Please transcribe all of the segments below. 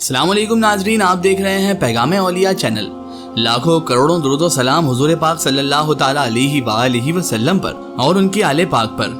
अस्सलाम वालेकुम नाजरीन, आप देख रहे हैं पैगाम औलिया चैनल। लाखों करोड़ों दुरूद व सलाम हुजूर पाक सल्लल्लाहु ताला अलैहि वसल्लम पर और उनकी आले पाक पर।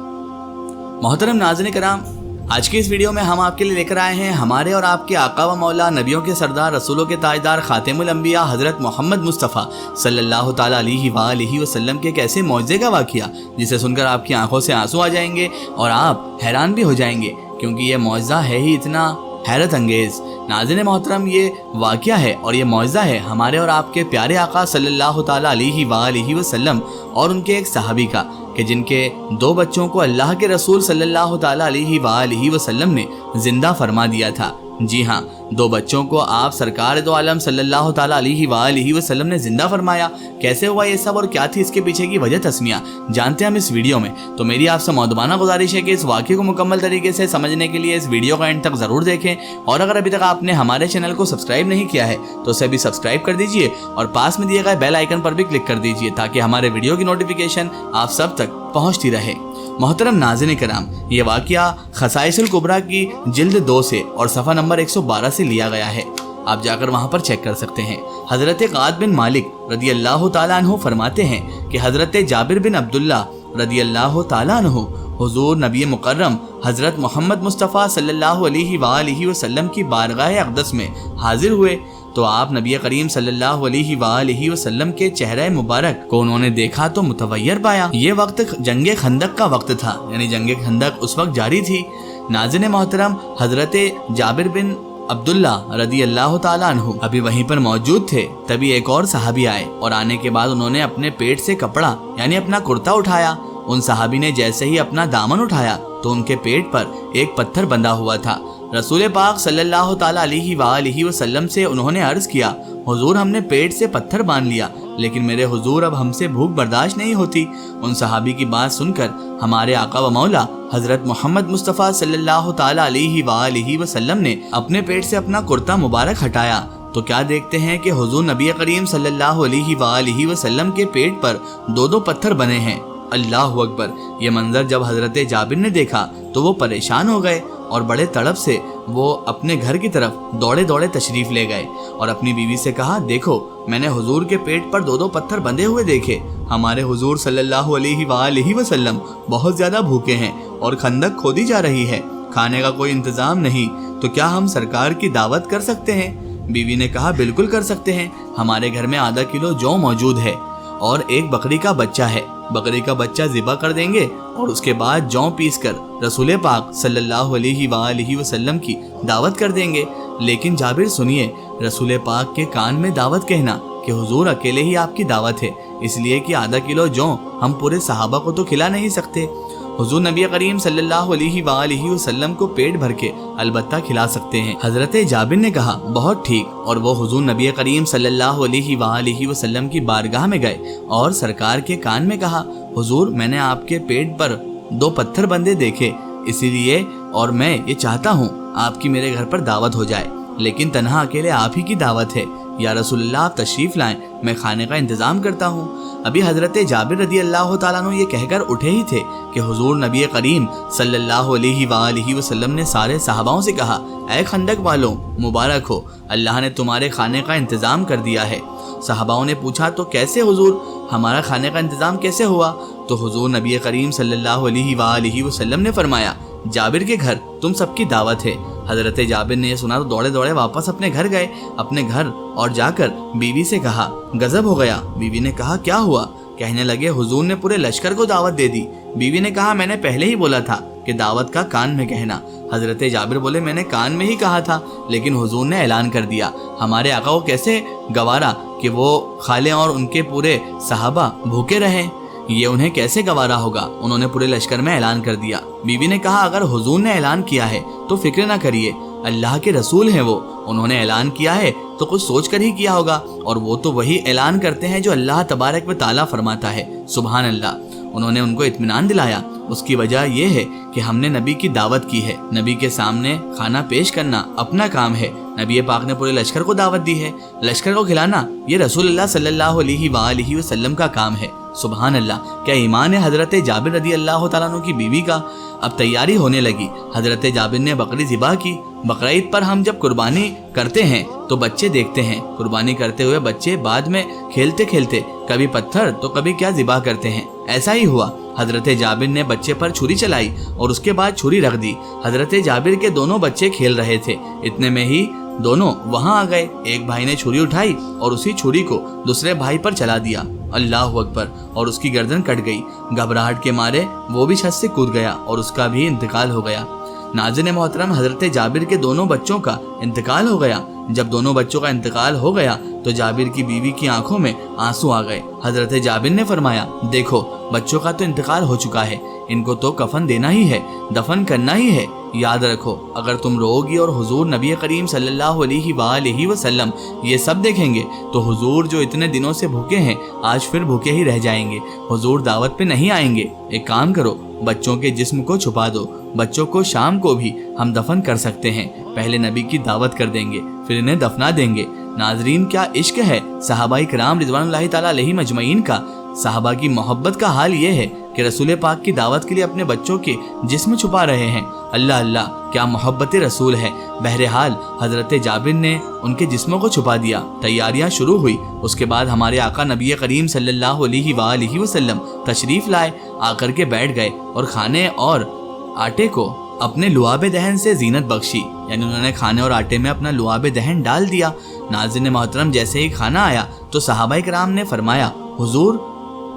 मोहतरम नाज़रीन कराम, आज की इस वीडियो में हम आपके लिए लेकर आए हैं हमारे और आपके आका व मौला, नबियों के सरदार, रसूलों के ताजदार, खातिमुल अंबिया हज़रत मोहम्मद मुस्तफ़ा सल्लल्लाहु ताला अलैहि वसल्लम के एक ऐसे मौजज़े का वाक़िया जिसे सुनकर आपकी आंखों से आंसू आ जाएंगे और आप हैरान भी हो जाएंगे, क्योंकि ये मौजज़ा है ही इतना हैरत अंगेज़। नाज़रीन मोहतरम, ये वाक़या है और ये मौजज़ा है हमारे और आपके प्यारे आका सल्लल्लाहु ताला अलैहि वसल्लम और उनके एक सहाबी का, कि जिनके दो बच्चों को अल्लाह के रसूल सल्लल्लाहु ताला अलैहि वसल्लम ने जिंदा फरमा दिया था। जी हाँ, दो बच्चों को आप सरकार दो आलम सल्लल्लाहु ताला अलैहि वसल्लम ने जिंदा फरमाया। कैसे हुआ ये सब और क्या थी इसके पीछे की वजह तस्मिया, जानते हैं हम इस वीडियो में। तो मेरी आपसे मौदबाना गुजारिश है कि इस वाक़े को मुकम्मल तरीके से समझने के लिए इस वीडियो का एंड तक ज़रूर देखें, और अगर अभी तक आपने हमारे चैनल को सब्सक्राइब नहीं किया है तो उसे भी सब्सक्राइब कर दीजिए और पास में दिए गए बेल आइकन पर भी क्लिक कर दीजिए, ताकि हमारे वीडियो की नोटिफिकेशन आप सब तक पहुँचती रहे। मोहतरम नाज़रीन कराम, ये वाक़या खसाइसुल कुबरा की जिल्द 2 से और सफ़ा नंबर 112 से लिया गया है। आप जाकर वहाँ पर चेक कर सकते हैं। हज़रत क़ाद बिन मालिक रदी अल्लाह ताला अन्हु फरमाते हैं कि हज़रत जाबिर बिन अब्दुल्ला रदी अल्लाह ताला अन्हु हुज़ूर नबी मुकर्रम हज़रत मोहम्मद मुस्तफ़ा सल्लल्लाहु अलैहि वसल्लम की बारगाह अक़दस में हाजिर हुए तो आप नबी करीम सल्लल्लाहु अलैहि वसल्लम के चेहरे मुबारक को उन्होंने देखा तो मुतवय्यर पाया। ये वक्त जंगे खंदक का वक्त था, यानी जंगे खंदक उस वक्त जारी थी। नाज़रीन मोहतरम, हज़रत जाबिर बिन अब्दुल्ला रदी अल्लाह ताला अन्हु अभी वहीं पर मौजूद थे। तभी एक और सहाबी आए और आने के बाद उन्होंने अपने पेट से कपड़ा यानी अपना कुर्ता उठाया। उन सहाबी ने जैसे ही अपना दामन उठाया तो उनके पेट पर एक पत्थर बंधा हुआ था। रसूल पाक सल्लल्लाहु ताला अलैहि वसल्लम से उन्होंने अर्ज किया, हुजूर हमने पेट से पत्थर बांध लिया, लेकिन मेरे हुजूर अब हमसे भूख बर्दाश्त नहीं होती। उन सहाबी की बात सुनकर हमारे आका व मौला हज़रत मोहम्मद मुस्तफ़ा सल्लल्लाहु ताला अलैहि वसल्लम ने अपने पेट से अपना कुर्ता मुबारक हटाया तो क्या देखते हैं कि हुजूर नबी करीम सल्लल्लाहु अलैहि वसल्लम के पेट पर दो पत्थर बने हैं। अल्लाहु अकबर। ये मंजर जब हज़रत जाबिर ने देखा तो वो परेशान हो गए और बड़े तड़प से वो अपने घर की तरफ दौड़े दौड़े तशरीफ़ ले गए और अपनी बीवी से कहा, देखो मैंने हुजूर के पेट पर दो पत्थर बंधे हुए देखे। हमारे हुजूर सल्लल्लाहु अलैहि वसल्लम बहुत ज़्यादा भूखे हैं और खंदक खोदी जा रही है, खाने का कोई इंतज़ाम नहीं, तो क्या हम सरकार की दावत कर सकते हैं? बीवी ने कहा, बिल्कुल कर सकते हैं। हमारे घर में आधा किलो जौ मौजूद है और एक बकरी का बच्चा है। बकरी का बच्चा ज़िबा कर देंगे और उसके बाद जौ पीस कर रसूल पाक सल्लल्लाहु अलैहि वसल्लम की दावत कर देंगे। लेकिन जाबिर सुनिए, रसूल पाक के कान में दावत कहना कि हुजूर अकेले ही आपकी दावत है, इसलिए कि आधा किलो जौ हम पूरे सहाबा को तो खिला नहीं सकते। हुजूर नबी करीम सल्लल्लाहु अलैहि वसल्लम को पेट भर के अलबत्ता खिला सकते हैं। हज़रत जाबिर ने कहा, बहुत ठीक, और वो हुजूर नबी करीम सल्लल्लाहु अलैहि वसल्लम की बारगाह में गए और सरकार के कान में कहा, हुजूर मैंने आपके पेट पर दो पत्थर बंधे देखे, इसीलिए और मैं ये चाहता हूँ आपकी मेरे घर पर दावत हो जाए, लेकिन तन्हा अकेले आप ही की दावत है। या रसूलुल्लाह आप तशरीफ़ लाएं, मैं खाने का इंतज़ाम करता हूँ। अभी हज़रत जाबिर रदी अल्लाह ताला अन्हु ये कहकर उठे ही थे कि हुजूर नबी करीम सल्लल्लाहु अलैहि वसल्लम ने सारे सहाबाओं से कहा, ऐ खंदक वालों मुबारक हो, अल्लाह ने तुम्हारे खाने का इंतज़ाम कर दिया है। सहाबाओं ने पूछा, तो कैसे हुजूर, हमारा खाने का इंतज़ाम कैसे हुआ? तो हुजूर नबी करीम सल्लल्लाहु अलैहि वसल्लम ने फरमाया, जाबिर के घर तुम सबकी दावत है। हज़रत जाबिर ने सुना तो दौड़े दौड़े वापस अपने घर गए। अपने घर और जाकर बीवी से कहा, गजब हो गया। बीवी ने कहा, क्या हुआ? कहने लगे, हुजूर ने पूरे लश्कर को दावत दे दी। बीवी ने कहा, मैंने पहले ही बोला था कि दावत का कान में कहना। हज़रत जाबिर बोले, मैंने कान में ही कहा था, लेकिन हुजूर ने ऐलान कर दिया। हमारे आका को कैसे गवारा कि वो खाले और उनके पूरे सहाबा भूखे रहें? ये उन्हें कैसे गवारा होगा? उन्होंने पूरे लश्कर में ऐलान कर दिया। बीवी ने कहा, अगर हुजूर ने ऐलान किया है तो फिक्र ना करिए, अल्लाह के रसूल हैं वो, उन्होंने ऐलान किया है तो कुछ सोच कर ही किया होगा, और वो तो वही ऐलान करते हैं जो अल्लाह तबारक व ताला फरमाता है। सुभान अल्लाह। उन्होंने उनको इत्मीनान दिलाया। उसकी वजह यह है कि हमने नबी की दावत की है। नबी के सामने खाना पेश करना अपना काम है। नबी पाक ने पूरे लश्कर को दावत दी है, लश्कर को खिलाना ये रसूलुल्लाह सल्लल्लाहु अलैहि वसल्लम का काम है। सुभान अल्लाह। क्या ईमान है हज़रत जाबिर रदी अल्लाह ताला अन्हु की बीवी का। अब तैयारी होने लगी। हज़रत जाबिर ने बकरी ज़िबा की बकरा ईद पर हम जब कुर्बानी करते हैं तो बच्चे देखते हैं, कुर्बानी करते हुए बच्चे बाद में खेलते खेलते कभी पत्थर तो कभी क्या ज़िबा करते हैं। ऐसा ही हुआ। हजरत जाबिर ने बच्चे पर छुरी चलाई और उसके बाद छुरी रख दी। हजरत जाबिर के दोनों बच्चे खेल रहे थे, इतने में ही दोनों वहां आ गए। एक भाई ने छुरी उठाई और उसी छुरी को दूसरे भाई पर चला दिया, अल्लाह अकबर, और उसकी गर्दन कट गई। घबराहट के मारे वो भी छत से कूद गया और उसका भी इंतकाल हो गया। नाज़रीन मोहतरम, हजरत जाबिर के दोनों बच्चों का इंतकाल हो गया। जब दोनों बच्चों का इंतकाल हो गया तो जाबिर की बीवी की आंखों में आंसू आ गए। हजरत जाबिर ने फरमाया, देखो बच्चों का तो इंतकाल हो चुका है, इनको तो कफन देना ही है, दफन करना ही है। याद रखो, अगर तुम रोगी और हुजूर नबी करीम सल्लल्लाहु अलैहि वसल्लम ये सब देखेंगे तो हुजूर जो इतने दिनों से भूखे हैं आज फिर भूखे ही रह जाएंगे, हुजूर दावत पे नहीं आएंगे। एक काम करो, बच्चों के जिस्म को छुपा दो, बच्चों को शाम को भी हम दफन कर सकते हैं। पहले नबी की दावत कर देंगे, फिर इन्हें दफना देंगे। नाजरीन, क्या इश्क है सहाबाए किराम रिज़वानुल्लाहि ताला अलैहिम अजमईन का। सहाबा की मोहब्बत का हाल ये है कि रसूल पाक की दावत के लिए अपने बच्चों के जिस्म छुपा रहे हैं। अल्लाह अल्लाह, क्या मोहब्बत रसूल है। बहरहाल हजरत जाबिर ने उनके जिस्मों को छुपा दिया। तैयारियां शुरू हुई। उसके बाद हमारे आका नबी करीम सल्लल्लाहु अलैहि वसल्लम तशरीफ लाए, आकर के बैठ गए और खाने और आटे को अपने लुआब दहन से जीनत बख्शी, यानी उन्होंने खाने और आटे में अपना लुआब दहन डाल दिया। नाज़रीन मोहतरम, जैसे ही खाना आया तो सहाबाए किराम ने फरमाया, हुजूर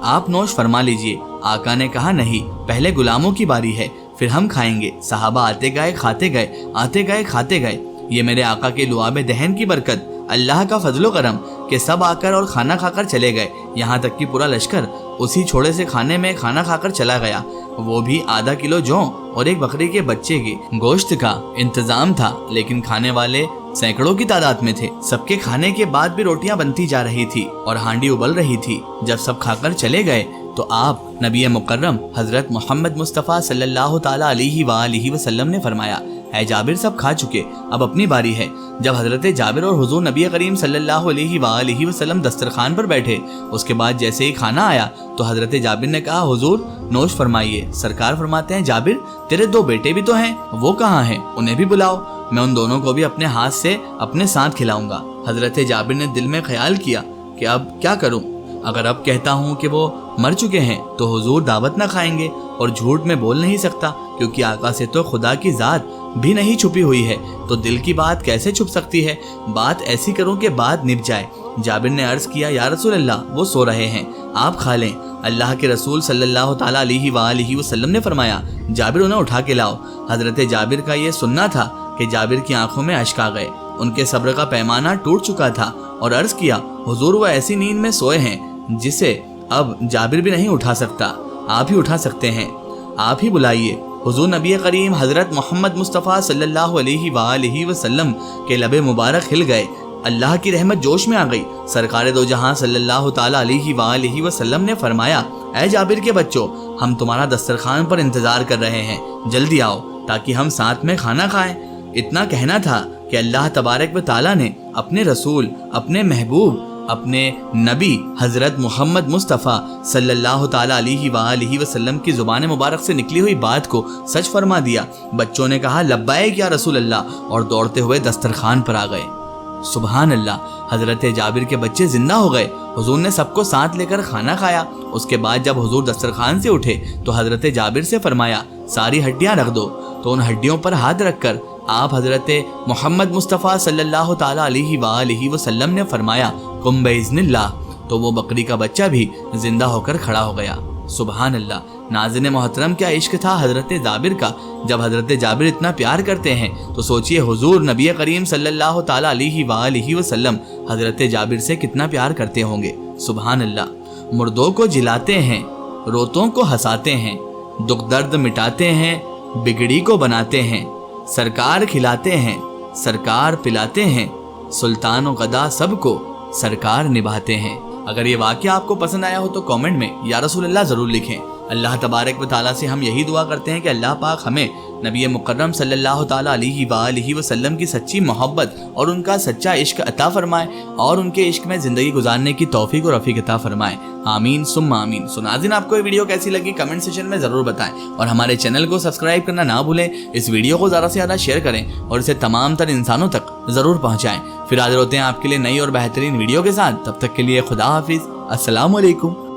आप नोश फरमा लीजिए। आका ने कहा, नहीं, पहले गुलामों की बारी है, फिर हम खाएंगे। सहाबा आते गए, खाते गए, आते गए, खाते गए। ये मेरे आका के लुआब दहन की बरकत, अल्लाह का फजलो करम कि सब आकर और खाना खाकर चले गए। यहाँ तक कि पूरा लश्कर उसी छोड़े से खाने में खाना खाकर चला गया। वो भी आधा किलो जौ और एक बकरी के बच्चे के गोश्त का इंतजाम था, लेकिन खाने वाले सैकड़ों की तादाद में थे। सबके खाने के बाद भी रोटियां बनती जा रही थी और हांडी उबल रही थी। जब सब खाकर चले गए तो आप नबी मुकर्रम हजरत मोहम्मद मुस्तफ़ा सल्लल्लाहु ताला अलैहि वसल्लम ने फरमाया, है जाबिर सब खा चुके, अब अपनी बारी है। जब हजरत जाबिर और हुजूर नबी करीम सल्लल्लाहु अलैहि वसल्लम दस्तरखान पर बैठे, उसके बाद जैसे ही खाना आया तो हजरत जाबिर ने कहा, हुजूर नोश फरमाइए। सरकार फरमाते हैं, जाबिर तेरे दो बेटे भी तो हैं, वो कहाँ हैं, उन्हें भी बुलाओ, मैं उन दोनों को भी अपने हाथ से अपने साथ खिलाऊंगा। हजरत जाबिर ने दिल में ख्याल किया कि अब क्या करूं, अगर अब कहता हूं कि वो मर चुके हैं तो हुजूर दावत ना खाएंगे और झूठ में बोल नहीं सकता, क्योंकि आका से तो खुदा की जात भी नहीं छुपी हुई है, तो दिल की बात कैसे छुप सकती है। बात ऐसी करूं कि बात निभ जाए। जाबिर ने अर्ज किया, या रसूल अल्लाह, वो सो रहे हैं, आप खा लें। अल्लाह के रसूल सल्लल्लाहु ताला अलैहि वसल्लम ने फरमाया, जाबिर उन्हें उठा के लाओ। हजरत जाबिर का ये सुनना था कि जाबिर की आंखों में अश्क आ गए, उनके सब्र का पैमाना टूट चुका था और अर्ज किया, हुजूर वो ऐसी नींद में सोए हैं जिसे अब जाबिर भी नहीं उठा सकता, आप ही उठा सकते हैं, आप ही बुलाइए। हुजूर नबी करीम हजरत मोहम्मद मुस्तफ़ा सल्लल्लाहु अलैहि वसल्लम के लबे मुबारक हिल गए, अल्लाह की रहमत जोश में आ गई। सरकार दो जहां सल्लल्लाहु ताला अलैहि वसल्लम ने फरमाया, ऐ जाबिर के बच्चों, हम तुम्हारा दस्तरखान पर इंतजार कर रहे हैं, जल्दी आओ ताकि हम साथ में खाना खाएं। इतना कहना था कि अल्लाह तबारक व ताला ने अपने रसूल, अपने महबूब, अपने नबी हजरत मोहम्मद मुस्तफ़ा सल्लल्लाहु ताला अलैहि वसल्लम की ज़ुबान मुबारक से निकली हुई बात को सच फरमा दिया। बच्चों ने कहा, लब्बैक या रसूल अल्लाह, और दौड़ते हुए दस्तरखान पर आ गए। सुबहान अल्लाह, हजरत जाबिर के बच्चे जिंदा हो गए। हुजूर ने सबको साथ लेकर खाना खाया। उसके बाद जब हुजूर दस्तरखान से उठे तो हजरत जाबिर से फरमाया, सारी हड्डियां रख दो। तो उन हड्डियों पर हाथ रखकर आप हजरत मोहम्मद मुस्तफ़ा सल्लल्लाहु ताला अलैहि वसल्लम ने फरमाया, कुम बिइज़्निल्लाह, तो वो बकरी का बच्चा भी जिंदा होकर खड़ा हो गया। सुबहान अल्लाह। नाज़रीन मोहतरम, क्या इश्क था हजरत जाबिर का। जब हजरत जाबिर इतना प्यार करते हैं तो सोचिए हुजूर नबी करीम सल्लल्लाहु ताला अलैहि वसल्लम हजरत जाबिर से कितना प्यार करते होंगे। सुबहान अल्लाह। मुर्दों को जिलाते हैं, रोतों को हंसाते हैं, दुख दर्द मिटाते हैं, बिगड़ी को बनाते हैं, सरकार खिलाते हैं, सरकार पिलाते हैं, सुल्तान व गदा सबको सरकार निभाते हैं। अगर ये वाक़या आपको पसंद आया हो तो कमेंट में या रसूल अल्लाह ज़रूर लिखें। اللہ تبارک و تعالیٰ سے ہم یہی دعا کرتے ہیں کہ اللہ پاک ہمیں نبی مکرم صلی اللہ تعالیٰ علیہ وآلہ وسلم کی سچی محبت اور ان کا سچا عشق عطا فرمائے اور ان کے عشق میں زندگی گزارنے کی توفیق و رفیق عطا فرمائے، آمین ثم آمین۔ ناظرین، آپ کو یہ ویڈیو کیسی لگی کمنٹ سیکشن میں ضرور بتائیں، اور ہمارے چینل کو سبسکرائب کرنا نہ بھولیں۔ اس ویڈیو کو زیادہ سے زیادہ شیئر کریں اور اسے تمام تر انسانوں تک ضرور پہنچائیں۔ پھر حاضر ہوتے ہیں آپ کے لیے نئی اور بہترین ویڈیو کے ساتھ، تب تک کے لیے خدا حافظ، السلام علیکم۔